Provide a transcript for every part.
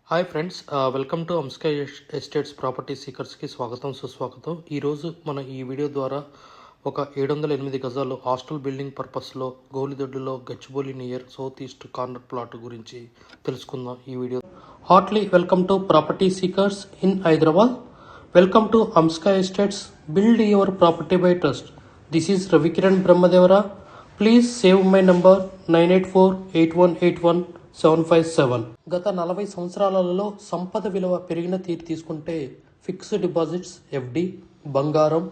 Hi friends, welcome to Amska estates property సీకర్స్కి స్వాగతం సుస్వాగతం. ఈరోజు మన ఈ వీడియో ద్వారా ఒక 708 గజాలు హాస్టల్ బిల్డింగ్ పర్పస్లో గోలిదొడ్డులో Gachibowli near south east corner plot గురించి తెలుసుకుందాం ఈ video. Heartily welcome to property seekers in Hyderabad. Welcome to Amska estates, build your property by trust. This is Ravikiran Brahmadevara. Please save my number 9848181757. గత 40 సంవత్సరాలలో సంపద విలువ పెరిగిన తీరు తీసుకుంటే ఫిక్స్డ్ డిపాజిట్స్, ఎఫ్డి, బంగారం,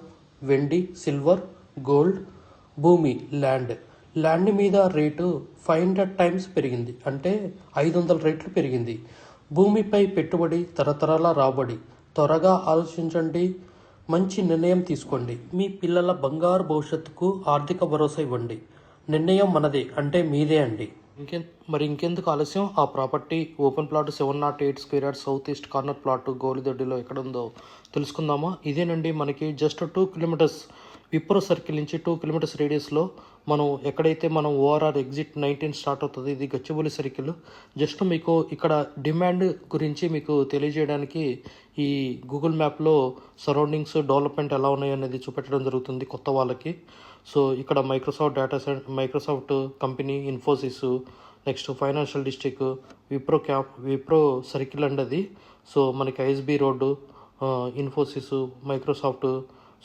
వెండి, సిల్వర్, గోల్డ్, భూమి, ల్యాండ్ మీద రేటు 500 టైమ్స్ పెరిగింది, అంటే 500 రెట్లు పెరిగింది. భూమిపై పెట్టుబడి తరతరాల రాబడి. త్వరగా ఆలోచించండి, మంచి నిర్ణయం తీసుకోండి. మీ పిల్లల బంగారు భవిష్యత్తుకు ఆర్థిక భరోసా ఇవ్వండి. నిర్ణయం మనదే, అంటే మీదే అండి. ఇంకెందుకు ఆలస్యం? ఆ property open plot 708 square yard south east corner plot గోలిదొడ్డిలో ఎక్కడ ఉందో తెలుసుకుందామా? ఇదేనండి, మనకి జస్ట్ 2 కిలోమీటర్స్ విప్రో సర్కిల్ నుంచి 2 కిలోమీటర్స్ రేడియస్లో మనం ఎక్కడైతే మనం ఓఆర్ఆర్ ఎగ్జిట్ 19 స్టార్ట్ అవుతుంది, ఇది గచ్చిబౌలి సర్కిల్. జస్ట్ మీకు ఇక్కడ డిమాండ్ గురించి మీకు తెలియజేయడానికి ఈ గూగుల్ మ్యాప్లో సరౌండింగ్స్ డెవలప్మెంట్ ఎలా ఉన్నాయి అనేది చూపెట్టడం జరుగుతుంది కొత్త వాళ్ళకి. సో ఇక్కడ Microsoft company, Infosys, next financial district, Wipro circle అండి అది. సో మనకి ISB road, Infosys, Microsoft,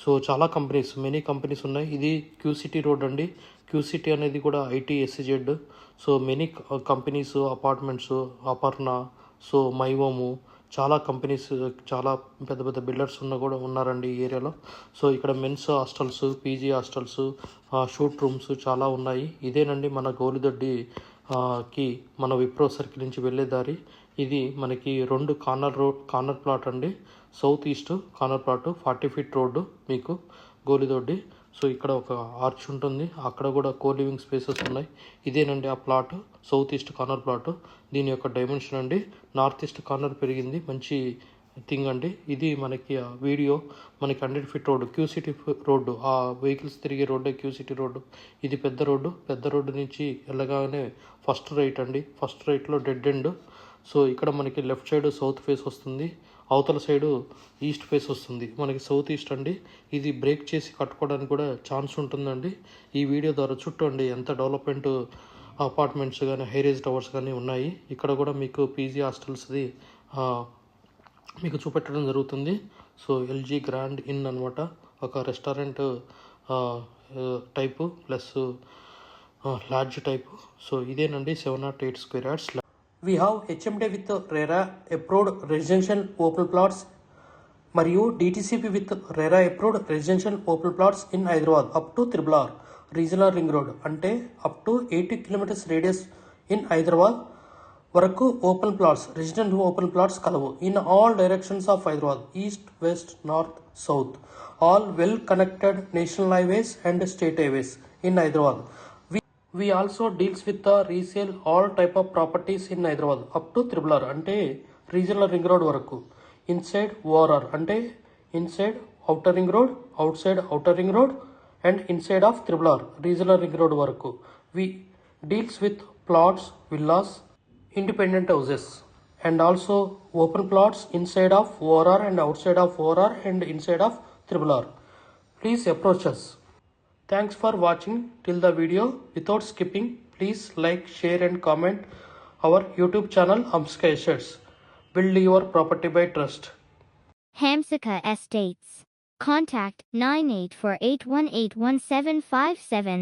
so చాలా కంపెనీస్, మెనీ కంపెనీస్ ఉన్నాయి. ఇది క్యూసిటీ రోడ్ అండి. క్యూసిటీ అనేది కూడా IT SEZ. So many companies, apartments, Aparna, so మైవోము, చాలా కంపెనీస్, చాలా పెద్ద పెద్ద బిల్డర్స్ ఉన్నారండి ఈ ఏరియాలో. సో ఇక్కడ men's hostels, PG hostels, suite rooms చాలా ఉన్నాయి. ఇదేనండి మన గోలిదొడ్డి కి మన విప్రో సర్కిల్ నుంచి వెళ్ళే దారి. ఇది మనకి 2 కార్నర్ ప్లాట్ అండి. South east corner plot, 40 feet road మీకు గోలిదొడ్డి. సో ఇక్కడ ఒక ఆర్చ్ ఉంటుంది, అక్కడ కూడా లివింగ్ స్పేసెస్ ఉన్నాయి. ఇదేనండి ఆ plot, south east corner plot. దీని యొక్క డైమెన్షన్ అండి, నార్త్ ఈస్ట్ కార్నర్ పెరిగింది, మంచి థింగ్ అండి. ఇది మనకి వీడియో, మనకి 100 ఫీట్ రోడ్డు, క్యూసిటీ రోడ్డు, ఆ వెహికల్స్ తిరిగే రోడ్డే క్యూసిటీ రోడ్డు. ఇది పెద్ద రోడ్డు నుంచి వెళ్ళగానే ఫస్ట్ రైట్ అండి. ఫస్ట్ రైట్లో డెడ్ ఎండ్. సో ఇక్కడ మనకి లెఫ్ట్ సైడ్ సౌత్ ఫేస్ వస్తుంది, అవతల సైడు ఈస్ట్ ఫేస్ వస్తుంది. మనకి సౌత్ ఈస్ట్ అండి. ఇది బ్రేక్ చేసి కట్టుకోవడానికి కూడా ఛాన్స్ ఉంటుందండి. ఈ వీడియో ద్వారా చుట్టూ అండి ఎంత డెవలప్మెంట్ అపార్ట్మెంట్స్ కానీ, హైరేజ్ టవర్స్ కానీ ఉన్నాయి. ఇక్కడ కూడా మీకు పీజీ హాస్టల్స్ది మీకు చూపెట్టడం జరుగుతుంది. సో ఎల్జీ గ్రాండ్ ఇన్ అనమాట, ఒక restaurant type plus lodge type. So ఇదేనండి 708 square yards. We have HMD with RERA approved residential open plots మరియు DTCP with RERA approved residential open plots in Hyderabad up to RRR regional ring road, అంటే up to 80 kilometres radius in Hyderabad వరకు open plots, resident open plots కలవు. In all directions of Hyderabad, east, west, north, south, all well connected national highways and state highways in Hyderabad. We also deals with the resale all type of properties in Hyderabad up to RRR, అంటే regional ring road వరకు. Inside ORR, అంటే inside outer ring road, out side outer ring road and inside of RRR regional ring road వరకు. We deals with plots, villas, independent houses and also open plots inside of ORR and outside of ORR and inside of RRR. Please approach us. Thanks for watching till the video. Without skipping, please like, share and comment our YouTube channel Hamsika Estates. Build your property by trust. Hamsika Estates. Contact 9848181757.